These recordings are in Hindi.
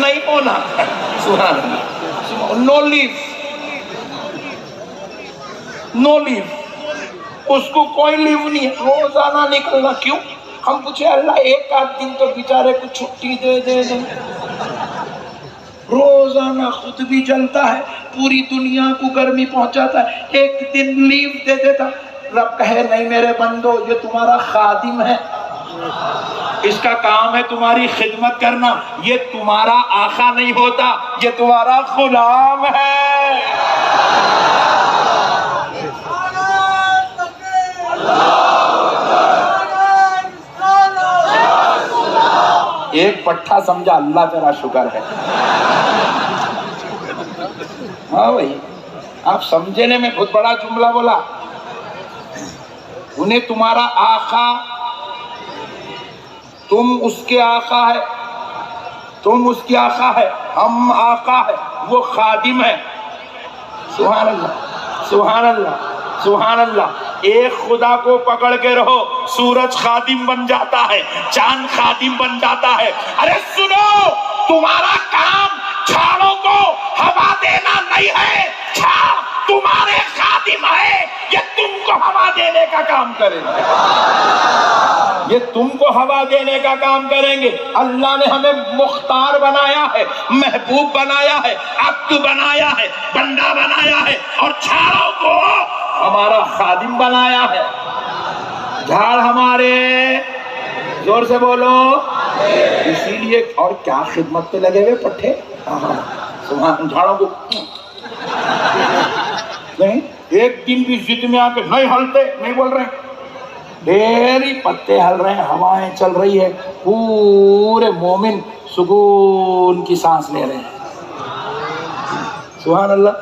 नहीं होना। सुभान अल्लाह। नो लीव, नो लीव, उसको कोई लीव नहीं, रोजाना निकलना। क्यों? हम पूछे अल्लाह एक आध दिन तो बेचारे को छुट्टी दे दे। रोजाना खुद भी जलता है, पूरी दुनिया को गर्मी पहुंचाता है, एक दिन लीव दे देता। रब कहे नहीं मेरे बंदो, ये तुम्हारा खादिम है, इसका काम है तुम्हारी खिदमत करना, ये तुम्हारा आका नहीं होता, ये तुम्हारा गुलाम है। एक पट्टा समझा, अल्लाह तेरा शुक्र है। हाँ भाई, आप समझने में बहुत बड़ा जुमला बोला। उन्हें तुम्हारा आका, तुम उसके आका है, तुम उसकी आका है, हम आका है, वो खादिम है। सुभान अल्लाह, सुभान अल्लाह, सुभान अल्लाह। एक खुदा को पकड़ के रहो, सूरज खादिम बन जाता है, चांद खादिम बन जाता है। अरे सुनो, तुम्हारा काम झाड़ों को हवा देना नहीं है, झाड़ तुम्हारे खादिम है, ये तुमको हवा देने का काम करेंगे, ये तुमको हवा देने का काम करेंगे। अल्लाह ने हमें मुख्तार बनाया है, महबूब बनाया है, अब्द बनाया है, बंदा बनाया है, और झाड़ों को हमारा खादिम बनाया है। झाड़ हमारे, जोर से बोलो, इसीलिए। और क्या खिदमत पे लगे हुए पट्टे, सुभान। झाड़ों को नहीं, एक दिन भी जिद में आके नहीं हलते, नहीं बोल रहे, ढेरी पत्ते हल रहे हैं, हवाएं चल रही है, पूरे मोमिन सुकून की सांस ले रहे हैं। सुभान अल्लाह।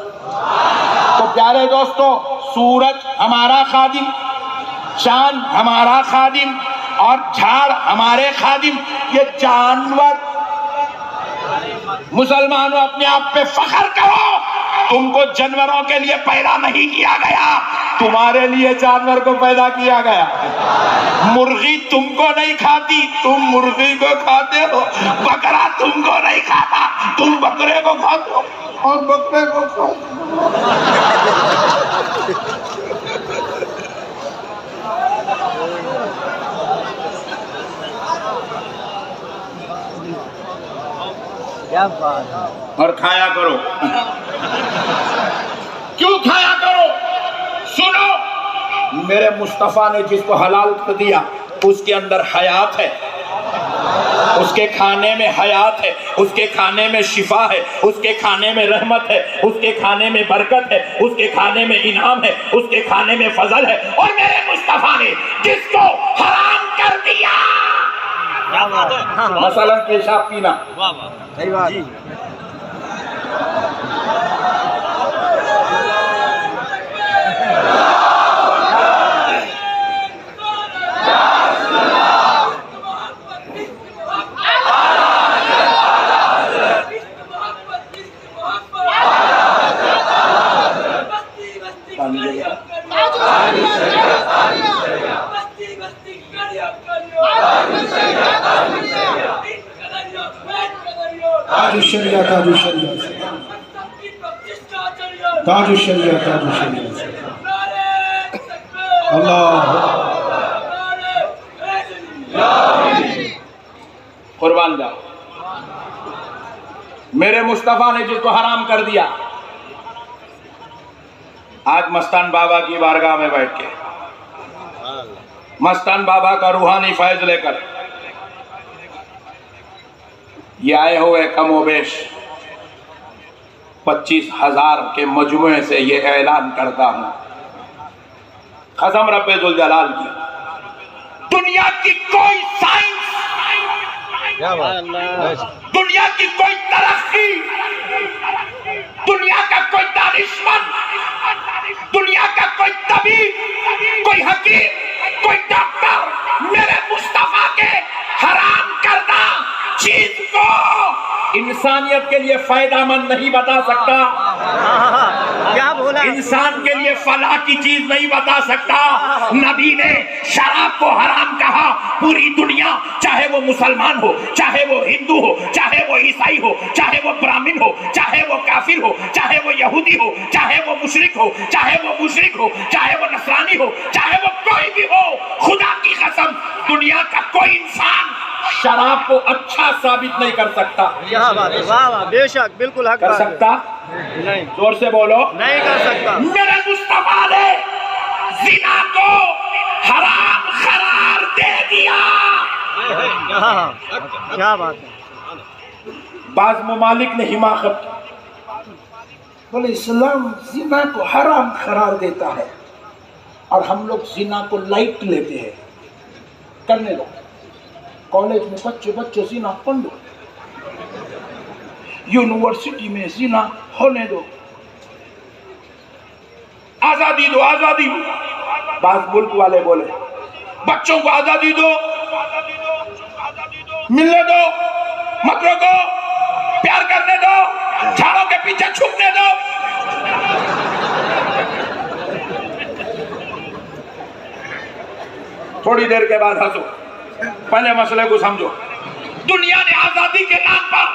तो प्यारे दोस्तों, सूरज हमारा खादिम, चांद हमारा खादिम, और झाड़ हमारे खादिम। ये जानवर, मुसलमानों अपने आप पे फख्र करो, तुमको जानवरों के लिए पैदा नहीं किया गया, तुम्हारे लिए जानवर को पैदा किया गया। मुर्गी तुमको नहीं खाती, तुम मुर्गी को खाते हो। बकरा तुमको नहीं खाता, तुम बकरे को खाते हो, और बकरे को खाते क्या बात है। और खाया करो। क्यों खाया करो? सुनो, मेरे मुस्तफा ने जिसको हलाल कर दिया उसके अंदर हयात है, उसके खाने में हयात है, उसके खाने में शिफा है, उसके खाने में रहमत है, उसके खाने में बरकत है, उसके खाने में इनाम है, उसके खाने में फजल है। और मेरे मुस्तफा ने जिसको हराम कर दिया, मसलन पेशाब पीना, सही बात। ताजुशरिया ताजुशरिया ताजुशरिया ताजुशरिया अल्लाह कुर्बान जाओ। मेरे मुस्तफा ने जिसको हराम कर दिया, आज मस्तान बाबा की बारगाह में बैठ के, मस्तान बाबा का रूहानी फैज लेकर ये आए हुए कमोबेश 25,000 के मजमुए से ये ऐलान करता हूं, कसम रब्बे जुल जलाल की, दुनिया की कोई साइंस, दुनिया की कोई तरक्की, दुनिया का कोई दानिशमंद, दुनिया का कोई तबीब, कोई हकीम, कोई डॉक्टर मेरे मुस्तफा के हराम करदा चीज को इंसानियत के लिए फायदामंद नहीं बता सकता। क्या बोला? इंसान के लिए फलाह की चीज नहीं बता सकता। नबी ने शराब को हराम कहा, पूरी दुनिया, चाहे वो मुसलमान हो, चाहे वो हिंदू हो, चाहे वो ईसाई हो, चाहे काफिर हो, चाहे वो यहूदी हो, चाहे वो मुशरिक हो, चाहे वो मुशरिक हो, चाहे वो नसरानी हो, चाहे वो कोई भी हो, खुदा की कसम दुनिया का कोई इंसान शराब को अच्छा साबित नहीं कर सकता। क्या बात है, वाह वाह, बेशक बिल्कुल हक कर बात है। सकता? नहीं, जोर से बोलो। नहीं कर सकता। मेरे मुस्तफा ने जिना को हराम करार दे दिया। हाँ, क्या बात है। बाज ममालिक ने हिमाकत बोले इस्लाम जिना को हराम करार देता है और हम लोग जिना को लाइट लेते हैं। करने दो, कॉलेज में बच्चे जिना पढ़ दो, यूनिवर्सिटी में जिना होने दो, आजादी दो, आजादी। बाज मुल्क वाले बोले बच्चों को आजादी दो, मिलने दो, मत रोको, प्यार करने दो, झाड़ों के पीछे छुपने दो। थोड़ी देर के बाद हंसो, पहले मसले को समझो। दुनिया ने आजादी के नाम पर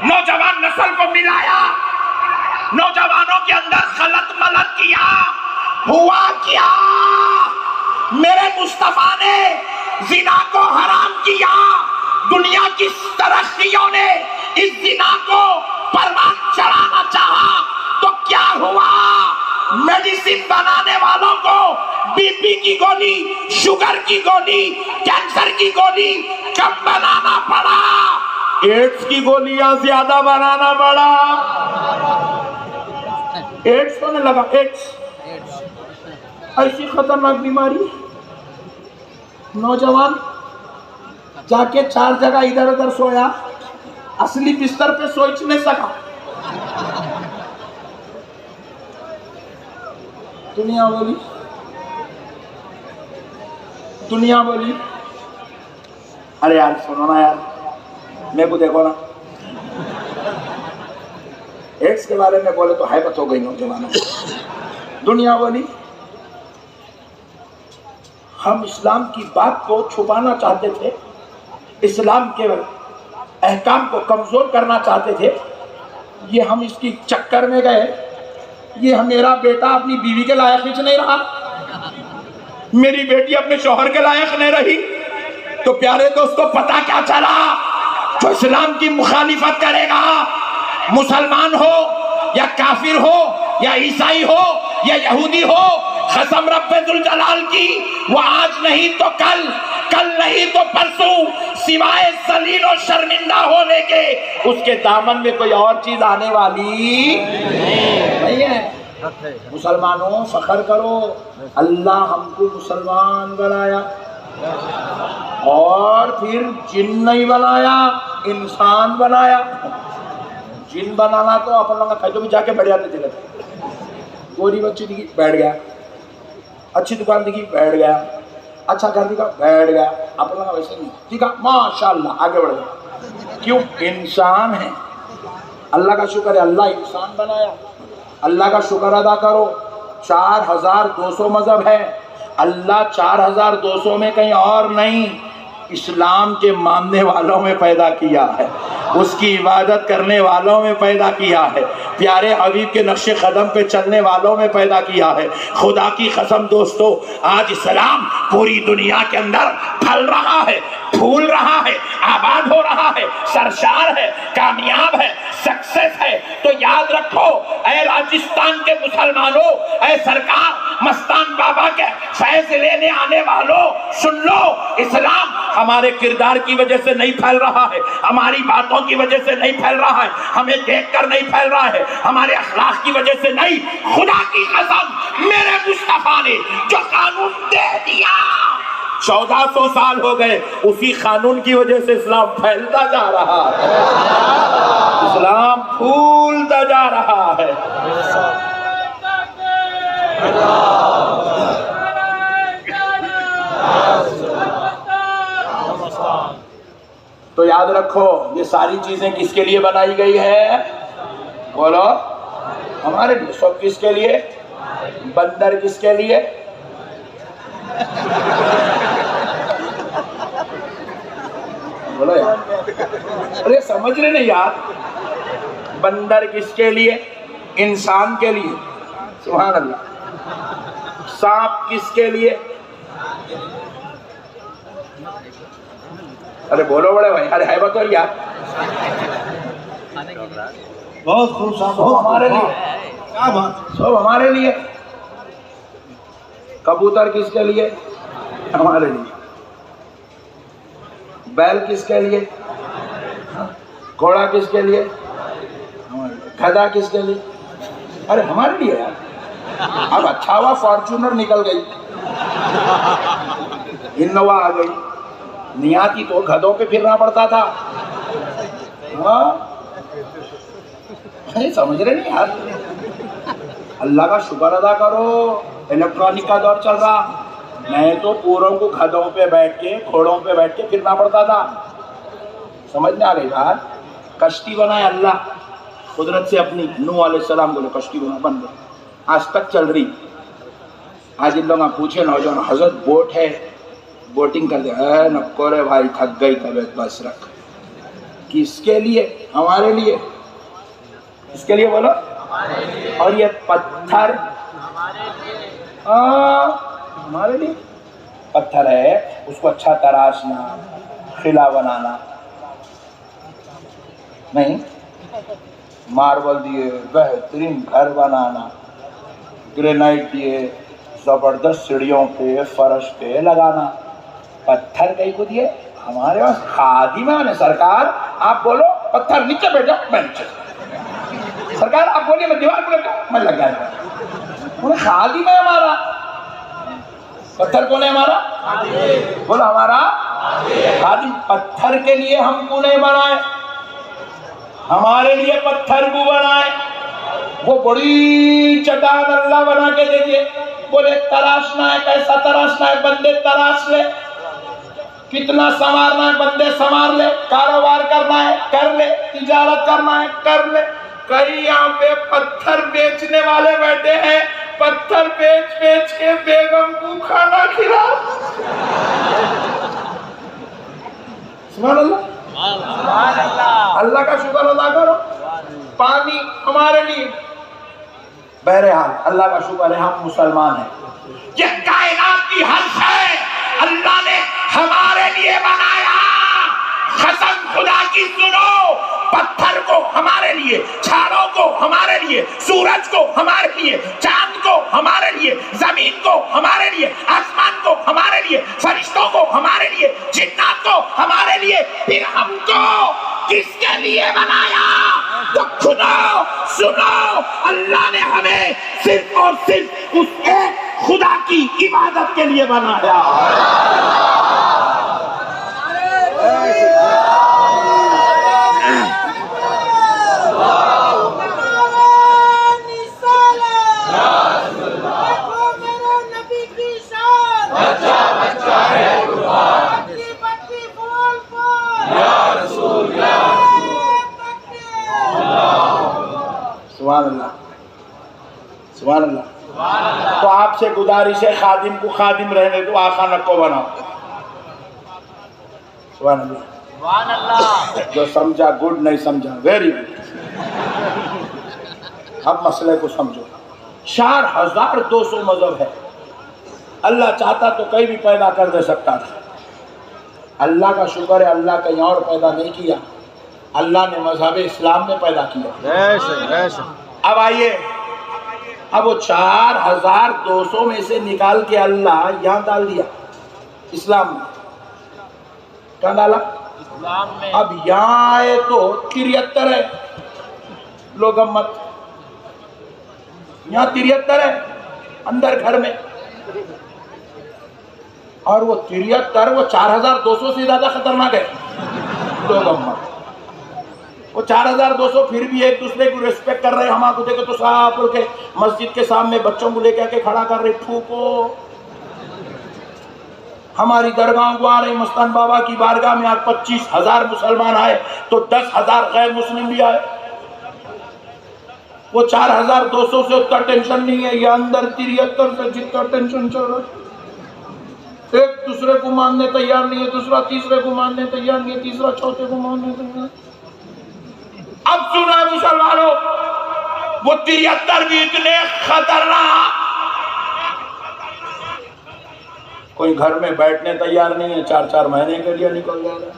नौजवान नस्ल को मिलाया, नौजवानों के अंदर खलत मलत किया। हुआ क्या? मेरे मुस्तफा ने जिना को हराम किया। दुनिया की तरक्कियों ने इस जिना को परवान चढ़ाना चाहा तो क्या हुआ? मेडिसिन बनाने वालों को बीपी की गोली, शुगर की गोली, कैंसर की गोली कम बनाना पड़ा, एड्स की गोलियां ज्यादा बनाना पड़ा। एड्स होने लगा, एड्स ऐसी खतरनाक बीमारी, नौजवान जाके 4 जगह इधर उधर सोया, असली बिस्तर पे सोच नहीं सका। दुनिया बोली अरे यार सुनो ना यार, मेरे को देखो ना, एड्स के बारे में बोले तो हैबत हो गई नौजवानों को। दुनिया बोली हम इस्लाम की बात को छुपाना चाहते थे, इस्लाम के अहकाम को कमजोर करना चाहते थे, ये हम इसकी चक्कर में गए। ये मेरा बेटा अपनी बीवी के लायक ही नहीं रहा, मेरी बेटी अपने शौहर के लायक नहीं रही, तो प्यारे दोस्तों पता क्या चला? जो इस्लाम की मुखालिफत करेगा, मुसलमान हो या काफिर हो या ईसाई हो या यहूदी हो, कसम रब्बे जुल जलाल की, वो आज नहीं तो कल, कल नहीं तो परसों, सिवाय जलील और शर्मिंदा होने के उसके दामन में कोई और चीज आने वाली नहीं है। मुसलमानों फख्र करो, अल्लाह हमको मुसलमान बनाया और फिर जिन नहीं बनाया, इंसान बनाया। जिन बनाना तो अपन लोग फैसलों में जाके बैठ जाते थे, गोरी बच्ची दिखी बैठ गया, अच्छी दुकान दिखी बैठ गया, अच्छा घर दिखा बैठ गया, अपन लोग वैसे नहीं दिखा माशाल्लाह आगे बढ़ गया। क्यों? इंसान है। अल्लाह का शुक्र है अल्लाह इंसान बनाया, अल्लाह का शुक्र अदा करो। 4200 मजहब है, अल्लाह 4200 में कहीं और नहीं, इस्लाम के मानने वालों में पैदा किया है, उसकी इबादत करने वालों में पैदा किया है, प्यारे हबीब के नक्शे कदम पे चलने वालों में पैदा किया है। खुदा की कसम दोस्तों, आज इस्लाम पूरी दुनिया के अंदर फल रहा है, फूल रहा है, आबाद हो रहा है, सरशार है, कामयाब है, सक्सेस है। तो याद रखो ऐ राजस्थान के मुसलमानों, ऐ सरकार मस्तान बाबा के फैज लेने आने वालों, सुन लो, इस्लाम हमारे किरदार की वजह से नहीं फैल रहा है, हमारी बातों की वजह से नहीं फैल रहा है, हमें देखकर नहीं फैल रहा है, हमारे अखलाक की वजह से नहीं। खुदा की कसम मेरे मुस्तफा ने जो कानून दे दिया, 1400 साल हो गए, उसी कानून की वजह से इस्लाम फैलता जा रहा है, इस्लाम फूलता जा रहा है। तो याद रखो ये सारी चीजें किसके लिए बनाई गई है? बोलो, हमारे लिए। सब किसके लिए? बंदर किसके लिए? बोलो यार, अरे समझ रहे नहीं यार, बंदर किसके लिए? इंसान के लिए। सुभान अल्लाह। सांप किसके लिए? अरे बोलो बड़े भाई, अरे है बताओ यार। बहुत खूब साहब, सब बहुत हमारे खूब। लिए, क्या बात। सब हमारे लिए। कबूतर किसके लिए? हमारे लिए। बैल किसके लिए? घोड़ा किसके लिए? गधा किसके लिए? अरे हमारे लिए यार। अब अच्छा हुआ फॉर्च्यूनर निकल गई, इनोवा आ गई, नहीं आती तो गधों पे फिरना पड़ता था। हाँ समझ रहे नहीं यार। अल्लाह का शुक्र अदा करो, इलेक्ट्रॉनिक का दौर चल रहा, नहीं तो पूरों को गधों पे बैठ के, घोड़ों पे बैठ के फिरना पड़ता था। समझ में आ गई बात? कश्ती बनाए अल्लाह कुदरत से अपनी, नूह अलैहिस्सलाम को कश्ती बन गई, आज तक चल रही। आज इन लोग पूछे नौजवान, हजरत बोट है, बोटिंग कर दे। नको रे भाई, थक गई तबीयत, बस रख। किसके लिए? हमारे लिए। किसके लिए बोलो? और ये पत्थर हमारे लिए। पत्थर है, उसको अच्छा तराशना, खिला बनाना नहीं, मार्बल दिए बेहतरीन घर बनाना, ग्रेनाइट दिए जबरदस्त सीढ़ियों पे, फर्श पे लगाना। पत्थर कहीं को दिए हमारे पास खादिम है। सरकार आप बोलो पत्थर नीचे बैठ जाओ, मैं नीचे। सरकार आप बोलिए मैं दीवार पर लग जाऊं, मैं लग जाऊंगा। खादिम है हमारा। पत्थर कौन है हमारा? बोलो हमारा खादिम। पत्थर के लिए हमको नहीं बनाए, हमारे लिए पत्थर को बनाए। वो बड़ी चट्टान अल्लाह बना के दीजिए, बोले तराशना है, कैसा तराशना है? बंदे तराश ले, कितना संवारना है बंदे संवार ले, कारोबार करना है कर ले, तिजारत करना है कर ले। कई यहाँ पे पत्थर बेचने वाले बैठे हैं, पत्थर बेच बेच के बेगम को खाना खिला। सुभान अल्लाह। अल्लाह का शुक्र अदा करो। पानी हमारे लिए। बहरहाल अल्लाह का शुक्र है हम मुसलमान हैं। ये कायनात की हर शय अल्लाह ने हमारे लिए बनाया। कसम खुदा की सुनो, पत्थर को हमारे लिए, झाड़ों को हमारे लिए, सूरज को हमारे लिए, चांद को हमारे लिए, जमीन को हमारे लिए, आसमान को हमारे लिए, फरिश्तों को हमारे लिए, जिन्नात को हमारे लिए, फिर हमको किसके लिए बनाया? तो सुनो सुनो, अल्लाह ने हमें सिर्फ और सिर्फ उस एक खुदा की इबादत के लिए बनाया। सुभान अल्लाह, सुभान अल्लाह। तो आपसे गुजारिश है, खादिम को खादिम रहने दो, आका नको बनाओ। सुभान अल्लाह, सुभान अल्लाह। जो समझा गुड, नहीं समझा वेरी गुड। अब मसले को समझो। 4200 मजहब है। अल्लाह चाहता तो कहीं भी पैदा कर दे सकता था। अल्लाह का शुक्र है, अल्लाह कहीं और पैदा नहीं किया, अल्लाह ने मजहब इस्लाम में पैदा किया। अब आइए, अब वो 4200 में से निकाल के अल्लाह यहाँ डाल दिया इस्लाम में। कहाँ डाला? इस्लाम में। अब यहाँ आए तो 73 है, लोग मत, यहाँ 73 है अंदर घर में, और वो 73 वो 4200 से ज्यादा खतरनाक है। लोग मत, वो 4200 फिर भी एक दूसरे को रिस्पेक्ट कर रहे हैं। हमारे को देखो तो साफ के मस्जिद के सामने बच्चों को लेकर के खड़ा कर रहे, फूको। हमारी दरगाह को आ रहे, मस्तान बाबा की बारगाह में आज 25,000 मुसलमान आए तो 10,000 गैर मुस्लिम भी आए। वो 4200 से उतना टेंशन नहीं है, ये अंदर 73 से जितना टेंशन चल रहा है। एक दूसरे को मानने तैयार नहीं है, दूसरा तीसरे को मानने तैयार नहीं है, तीसरा चौथे को मानने तैयार। अब सुनो मुसलमानों, वो 73 भी इतने खतरनाक, कोई घर में बैठने तैयार नहीं है, 4-4 महीने के लिए निकल जाएगा।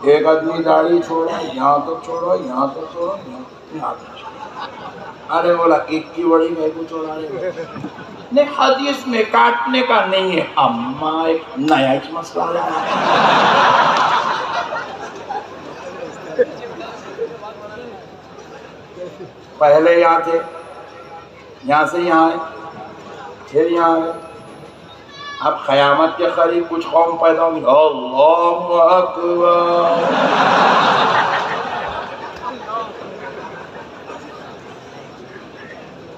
एक आदमी दाढ़ी छोड़ो, यहाँ तक छोड़ो, यहाँ तक छोड़ो, यहाँ तक छोड़ो। अरे बोला एक की बड़ी मेरे को छोड़ा रहे नहीं, हदीस में काटने का नहीं है। अम्मा एक नया ही मसला लाया। पहले यहाँ थे, यहाँ से यहाँ आए, फिर यहाँ आए, अब क़यामत के करीब कुछ कौम पैदा होगी। अल्लाहु अकबर।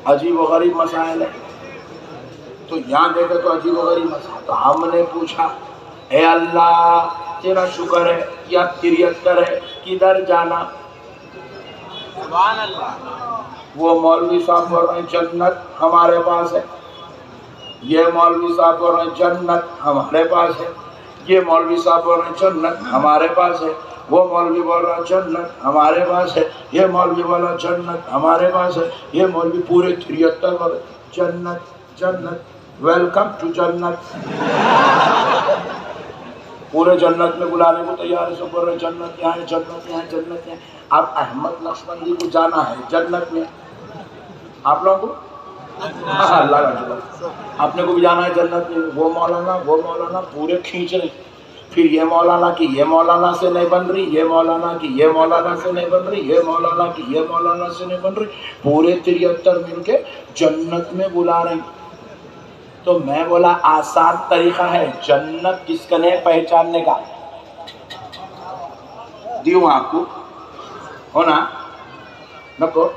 अजीब व गरीब मसाइल है। तो यहाँ देखे तो अजीब व गरीब मसाइल। तो हमने पूछा, ए अल्लाह तेरा शुक्र है या 73 है, किधर जाना? सुभान अल्लाह। वो मौलवी साहब बोल रहे हैं जन्नत हमारे पास है, ये मौलवी साहब बोल रहे हैं जन्नत हमारे पास है, ये मौलवी साहब बोल रहे हैं जन्नत हमारे पास है, वो मौलवी बोल रहा है जन्नत हमारे पास है, ये मौलवी बोल रहा जन्नत हमारे पास है, ये मौलवी पूरे 73 बोल जन्नत जन्नत, वेलकम टू जन्नत। पूरे जन्नत में बुलाने को तैयार है, सब बोल रहे जन्नत यहाँ है, जन्नत यहाँ है, जन्नत यहाँ है। अब अहमद नक्शबंदी को जाना है जन्नत में, आप लोगों को अल्लाह का अपने को भी जाना है जन्नत में। वो मौलाना पूरे खींच रहे, फिर ये मौलाना की ये मौलाना से नहीं बन रही, ये मौलाना की ये मौलाना से नहीं बन रही, ये मौलाना की ये मौलाना से नहीं बन रही, पूरे 73 मिलके जन्नत में बुला रहे। तो मैं बोला आसान तरीका है जन्नत किसका है पहचानने का, दियो आपको हो ना, नको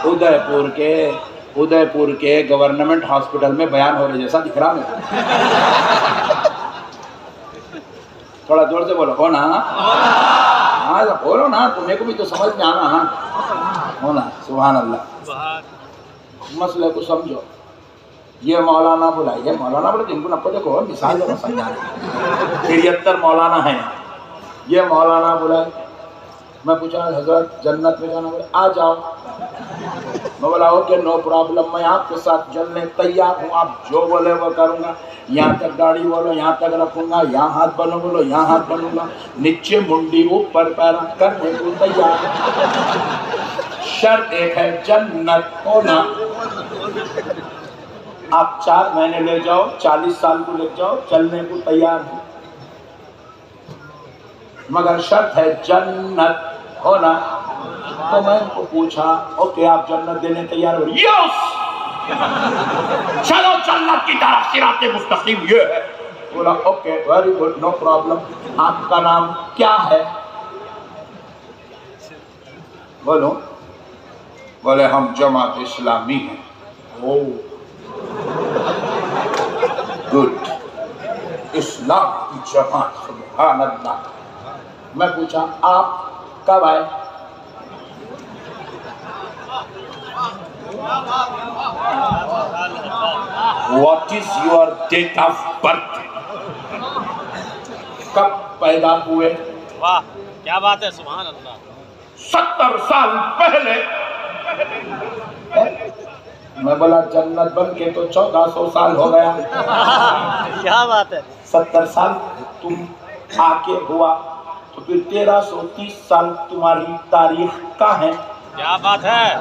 उदयपुर के गवर्नमेंट हॉस्पिटल में बयान हो रहे जैसा दिख रहा मेरे। थोड़ा जोर से बोलो, हो ना? हाँ बोलो ना, तुम्हें को भी तो समझ में आना हो ना। सुभान अल्लाह। मसले को समझो। ये मौलाना बोला, ये मौलाना बोला, इनको नपो देखो मिसाल दो समझा। 73 मौलाना है, ये मौलाना बोला। मैं पूछा हजरत जन्नत में जाना, बोले आ जाओ। मैं बोला ओके नो प्रॉब्लम, मैं आपके साथ चलने तैयार हूँ, आप जो बोले वो करूँगा। यहाँ तक गाड़ी बोलो यहाँ तक रखूँगा, यहाँ हाथ बनो बोलो यहाँ हाथ बनूंगा, नीचे मुंडी ऊपर पैर करने को तैयार। शर्त एक है जन्नत होना। आप 4 महीने ले जाओ, 40 साल को ले जाओ, चलने को तैयार हूँ, मगर शर्त है जन्नत होना। तो मैं उनको पूछा ओके आप जन्नत देने तैयार हो? यस, चलो जन्नत की तरफ सिराते मुस्तकीम ये है। बोला okay very good no problem. आपका नाम क्या है? बोलो। बोले हम जमात इस्लामी हैं। ओ गुड, इस्लाम की जमात, सुभान अल्लाह। मैं पूछा आप कब आए? What is your date of birth? कब पैदा हुए? वाह क्या बात है, सुभान अल्लाह। 70 साल पहले। मैं बोला जन्नत बन के तो 1400 साल हो गया। क्या बात है। 70 साल तुम आके हुआ तो फिर 1330 साल तुम्हारी तारीख का है। क्या बात है।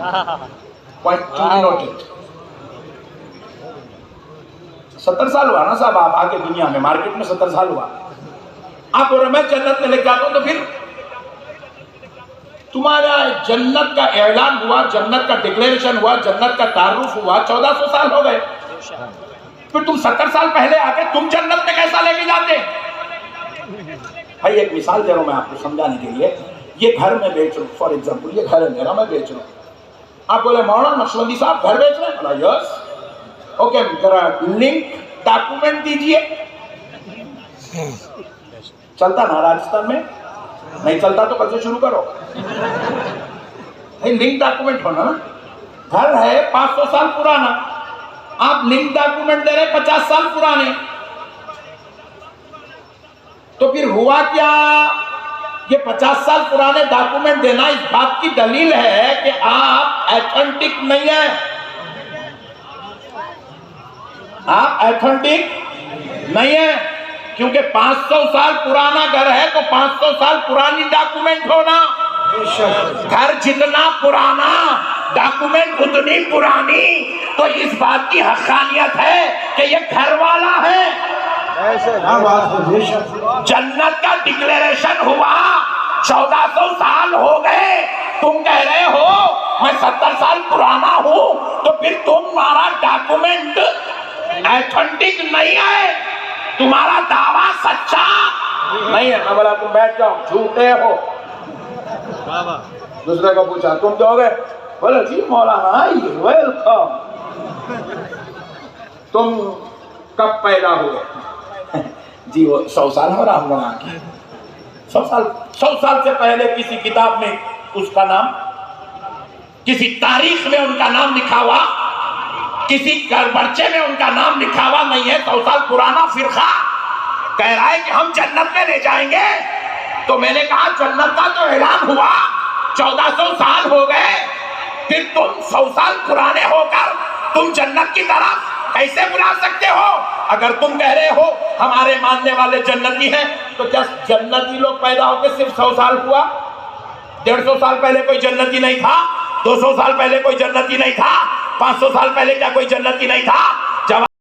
Point to be noted. 70 साल हुआ ना साहब, आप आके दुनिया में मार्केट में 70 साल हुआ। आप बोल रहे मैं जन्नत में लेके आता हूं, तो फिर तुम्हारा जन्नत का ऐलान हुआ, जन्नत का डिक्लेरेशन हुआ, जन्नत का तारुफ हुआ, 1400 साल हो गए। फिर तुम 70 साल पहले आके तुम जन्नत में कैसा लेके जाते? भाई एक मिसाल दे रहा हूं मैं आपको समझाने के लिए। ये घर में बेच रहा हूं, फॉर एग्जाम्पल ये घर है मेरा, मैं बेच रहा हूं। आप बोले मौलाना नक्शबंदी साहब घर बेच रहे हैं? बोला यस। ओके जरा लिंक डॉक्यूमेंट दीजिए। चलता ना राजस्थान में? नहीं चलता तो कल से शुरू करो। लिंक डॉक्यूमेंट होना ना। घर है 500 साल पुराना, आप लिंक डॉक्यूमेंट दे रहे 50 साल पुराने, तो फिर हुआ क्या? ये 50 साल पुराने डॉक्यूमेंट देना इस बात की दलील है कि आप ऑथेंटिक नहीं है, आप ऑथेंटिक नहीं है, क्योंकि 500 साल पुराना घर है तो 500 साल पुरानी डॉक्यूमेंट होना, घर जितना पुराना डॉक्यूमेंट उतनी पुरानी, तो इस बात की हक़ानियत है कि ये घर वाला है। क्या बात है, बेशक। जन्नत का डिक्लेरेशन हुआ, 1400 साल हो गए, तुम कह रहे हो मैं 70 साल पुराना हूं, तो फिर तुम्हारा डॉक्यूमेंट ऑथेंटिक नहीं है, तुम्हारा दावा सच्चा नहीं है। मैं बोला तुम बैठ जाओ, झूठे हो। दूसरे को पूछा तुम दोगे? बोले जी मौलाना वेलकम। तुम कब पैदा हुए? जी वो 100 साल हो रहा हूँ बना के। 100 साल से पहले किसी किताब में उसका नाम, किसी तारीख में उनका नाम लिखा हुआ, किसी पर्चे में उनका नाम लिखा हुआ नहीं है। 100 साल पुराना फिरका कह रहा है कि हम जन्नत में ले जाएंगे। तो मैंने कहा जन्नत का तो ऐलान हुआ, 1400 साल हो गए, फिर तुम 100 साल पुराने होकर तुम जन्नत की तरफ कैसे बुला सकते हो? अगर तुम कह रहे हो हमारे मानने वाले जन्नती हैं, तो क्या जन्नती लोग पैदा होकर सिर्फ 100 साल हुआ? 150 साल पहले कोई जन्नती नहीं था? 200 साल पहले कोई जन्नती नहीं था? 500 साल पहले क्या कोई जन्नती नहीं था?